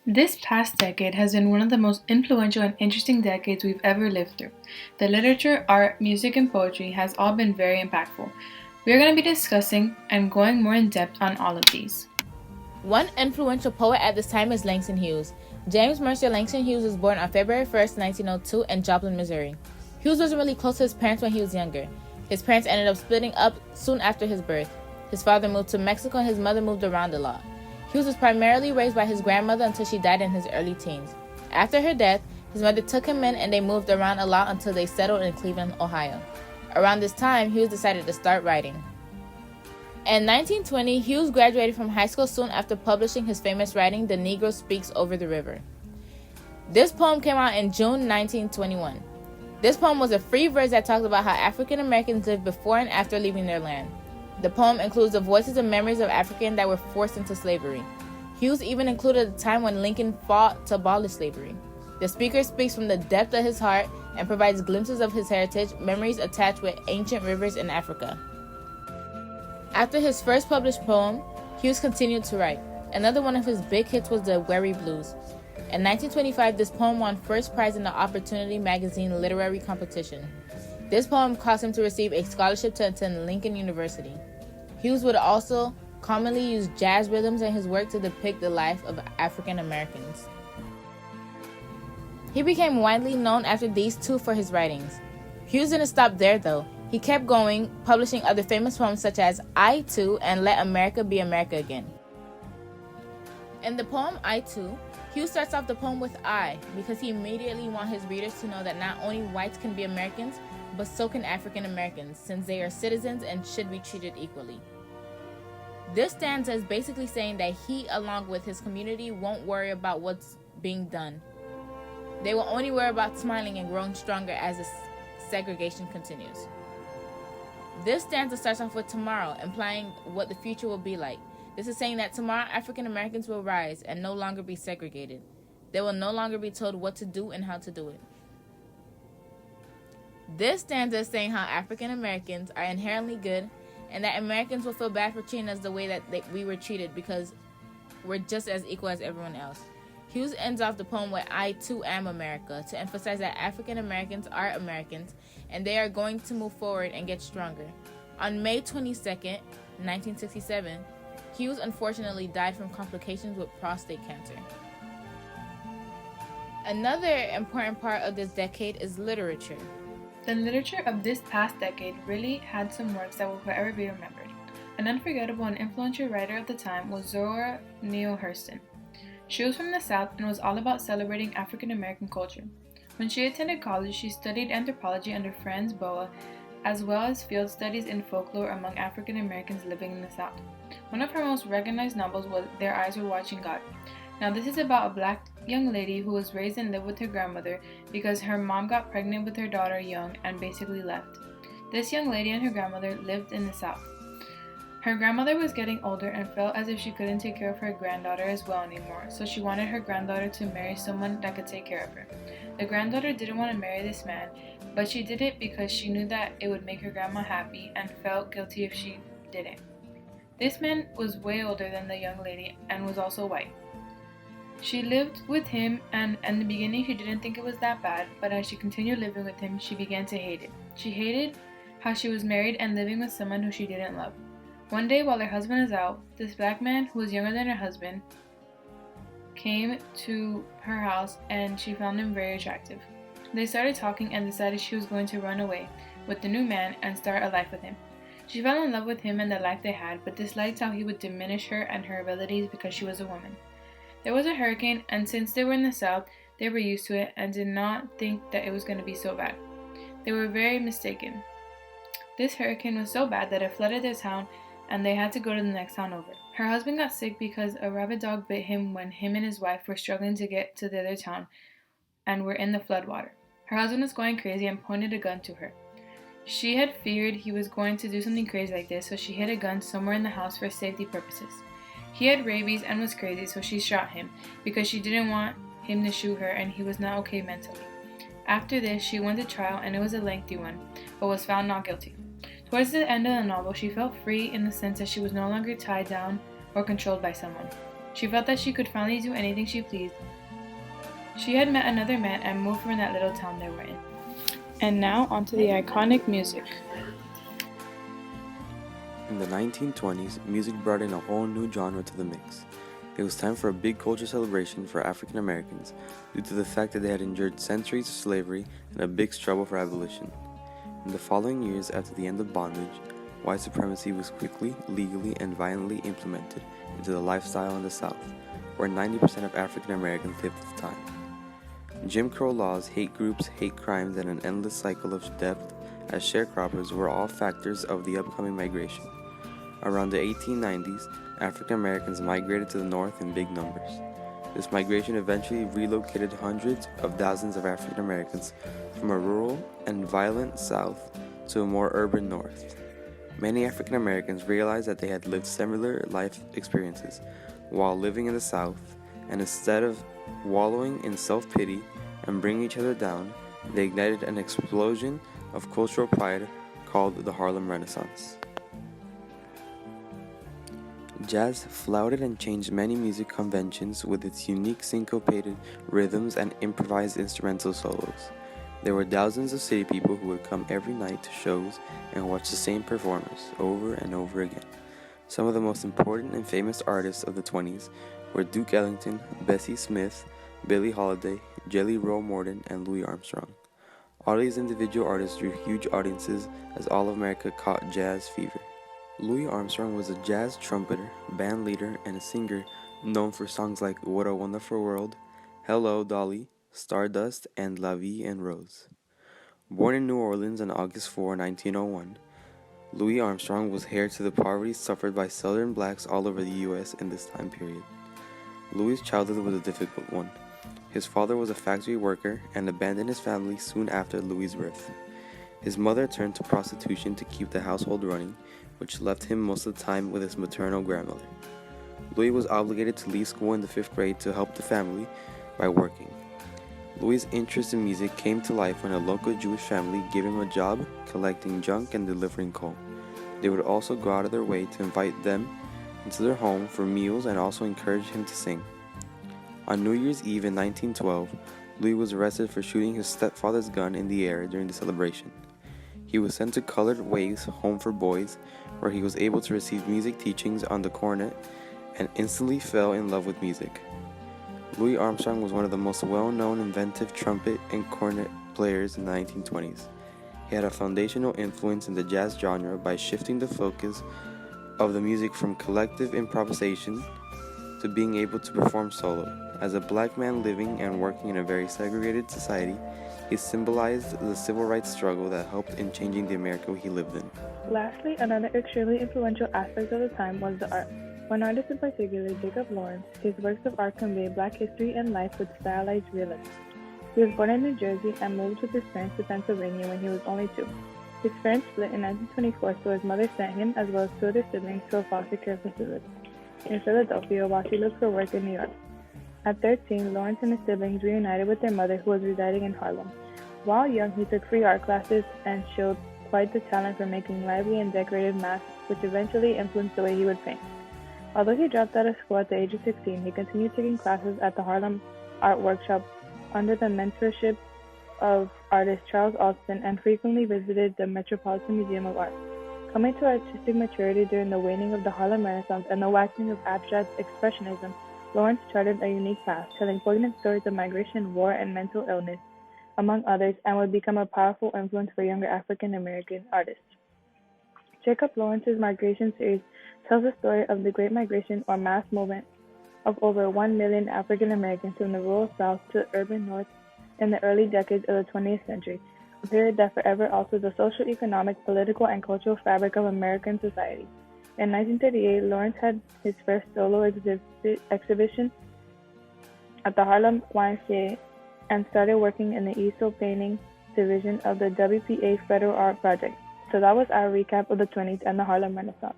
This past decade has been one of the most influential and interesting decades we've ever lived through. The literature, art, music, and poetry has all been very impactful. We are going to be discussing and going more in depth on all of these. One influential poet at this time is Langston Hughes. James Mercer Langston Hughes was born on February 1st, 1902 in Joplin, Missouri. Hughes wasn't really close to his parents when he was younger. His parents ended up splitting up soon after his birth. His father moved to Mexico and his mother moved around a lot. Hughes was primarily raised by his grandmother until she died in his early teens. After her death, his mother took him in and they moved around a lot until they settled in Cleveland, Ohio. Around this time, Hughes decided to start writing. In 1920, Hughes graduated from high school soon after publishing his famous writing, The Negro Speaks Over the River. This poem came out in June 1921. This poem was a free verse that talked about how African Americans lived before and after leaving their land. The poem includes the voices and memories of Africans that were forced into slavery. Hughes even included a time when Lincoln fought to abolish slavery. The speaker speaks from the depth of his heart and provides glimpses of his heritage, memories attached with ancient rivers in Africa. After his first published poem, Hughes continued to write. Another one of his big hits was the Weary Blues. In 1925, this poem won first prize in the Opportunity magazine literary competition. This poem caused him to receive a scholarship to attend Lincoln University. Hughes would also commonly use jazz rhythms in his work to depict the life of African Americans. He became widely known after these two for his writings. Hughes didn't stop there though. He kept going, publishing other famous poems such as I Too and Let America Be America Again. In the poem I Too, Hughes starts off the poem with I because he immediately wants his readers to know that not only whites can be Americans, but so can African Americans, since they are citizens and should be treated equally. This stanza is basically saying that he, along with his community, won't worry about what's being done. They will only worry about smiling and growing stronger as the segregation continues. This stanza starts off with tomorrow, implying what the future will be like. This is saying that tomorrow African Americans will rise and no longer be segregated. They will no longer be told what to do and how to do it. This stanza is saying how African Americans are inherently good and that Americans will feel bad for treating us the way that we were treated because we're just as equal as everyone else. Hughes ends off the poem with I Too Am America to emphasize that African Americans are Americans and they are going to move forward and get stronger. On May 22nd, 1967, Hughes unfortunately died from complications with prostate cancer. Another important part of this decade is literature. The literature of this past decade really had some works that will forever be remembered. An unforgettable and influential writer of the time was Zora Neale Hurston. She was from the South and was all about celebrating African American culture. When she attended college, she studied anthropology under Franz Boas, as well as field studies in folklore among African Americans living in the South. One of her most recognized novels was Their Eyes Were Watching God. Now, this is about a black young lady who was raised and lived with her grandmother because her mom got pregnant with her daughter young and basically left. This young lady and her grandmother lived in the South. Her grandmother was getting older and felt as if she couldn't take care of her granddaughter as well anymore, so she wanted her granddaughter to marry someone that could take care of her. The granddaughter didn't want to marry this man, but she did it because she knew that it would make her grandma happy and felt guilty if she didn't. This man was way older than the young lady and was also white. She lived with him, and in the beginning she didn't think it was that bad, but as she continued living with him, she began to hate it. She hated how she was married and living with someone who she didn't love. One day, while her husband is out, this black man, who was younger than her husband, came to her house and she found him very attractive. They started talking and decided she was going to run away with the new man and start a life with him. She fell in love with him and the life they had, but disliked how he would diminish her and her abilities because she was a woman. There was a hurricane, and since they were in the South, they were used to it and did not think that it was going to be so bad. They were very mistaken. This hurricane was so bad that it flooded their town and they had to go to the next town over. Her husband got sick because a rabid dog bit him when him and his wife were struggling to get to the other town and were in the floodwater. Her husband was going crazy and pointed a gun to her. She had feared he was going to do something crazy like this, so she hid a gun somewhere in the house for safety purposes. He had rabies and was crazy, so she shot him because she didn't want him to shoot her and he was not okay mentally. After this, she went to trial and it was a lengthy one, but was found not guilty. Towards the end of the novel, she felt free in the sense that she was no longer tied down or controlled by someone. She felt that she could finally do anything she pleased. She had met another man and moved from that little town they were in. And now onto the iconic music. In the 1920s, music brought in a whole new genre to the mix. It was time for a big culture celebration for African Americans due to the fact that they had endured centuries of slavery and a big struggle for abolition. In the following years after the end of bondage, white supremacy was quickly, legally, and violently implemented into the lifestyle in the South, where 90% of African Americans lived at the time. Jim Crow laws, hate groups, hate crimes, and an endless cycle of death as sharecroppers were all factors of the upcoming migration. Around the 1890s, African Americans migrated to the north in big numbers. This migration eventually relocated hundreds of thousands of African Americans from a rural and violent south to a more urban north. Many African Americans realized that they had lived similar life experiences while living in the south, and instead of wallowing in self-pity and bringing each other down, they ignited an explosion of cultural pride called the Harlem Renaissance. Jazz flouted and changed many music conventions with its unique syncopated rhythms and improvised instrumental solos. There were thousands of city people who would come every night to shows and watch the same performers over and over again. Some of the most important and famous artists of the 20s were Duke Ellington, Bessie Smith, Billie Holiday, Jelly Roll Morton, and Louis Armstrong. All these individual artists drew huge audiences as all of America caught jazz fever. Louis Armstrong was a jazz trumpeter, band leader, and a singer known for songs like What a Wonderful World, Hello, Dolly, Stardust, and La Vie en Rose. Born in New Orleans on August 4, 1901, Louis Armstrong was heir to the poverty suffered by Southern blacks all over the U.S. in this time period. Louis' childhood was a difficult one. His father was a factory worker and abandoned his family soon after Louis' birth. His mother turned to prostitution to keep the household running, which left him most of the time with his maternal grandmother. Louis was obligated to leave school in the 5th grade to help the family by working. Louis' interest in music came to life when a local Jewish family gave him a job collecting junk and delivering coal. They would also go out of their way to invite them into their home for meals and also encourage him to sing. On New Year's Eve in 1912, Louis was arrested for shooting his stepfather's gun in the air during the celebration. He was sent to Colored Waves Home for Boys, where he was able to receive music teachings on the cornet and instantly fell in love with music. Louis Armstrong was one of the most well-known inventive trumpet and cornet players in the 1920s. He had a foundational influence in the jazz genre by shifting the focus of the music from collective improvisation to being able to perform solo. As a black man living and working in a very segregated society, he symbolized the civil rights struggle that helped in changing the America he lived in. Lastly, another extremely influential aspect of the time was the art. One artist in particular, Jacob Lawrence, his works of art convey black history and life with stylized realism. He was born in New Jersey and moved with his parents to Pennsylvania when he was only 2. His parents split in 1924, so his mother sent him as well as 2 other siblings to a foster care facility in Philadelphia while she looked for work in New York. At 13, Lawrence and his siblings reunited with their mother, who was residing in Harlem. While young, he took free art classes and showed quite the talent for making lively and decorative masks, which eventually influenced the way he would paint. Although he dropped out of school at the age of 16, he continued taking classes at the Harlem Art Workshop under the mentorship of artist Charles Alston and frequently visited the Metropolitan Museum of Art. Coming to artistic maturity during the waning of the Harlem Renaissance and the waxing of abstract expressionism, Lawrence charted a unique path, telling poignant stories of migration, war, and mental illness, among others, and would become a powerful influence for younger African American artists. Jacob Lawrence's Migration series tells the story of the Great Migration, or mass movement, of over 1 million African Americans from the rural South to the urban North in the early decades of the 20th century, a period that forever altered the social, economic, political, and cultural fabric of American society. In 1938, Lawrence had his first solo exhibition at the Harlem YMCA and started working in the easel painting division of the WPA Federal Art Project. So that was our recap of the 20s and the Harlem Renaissance.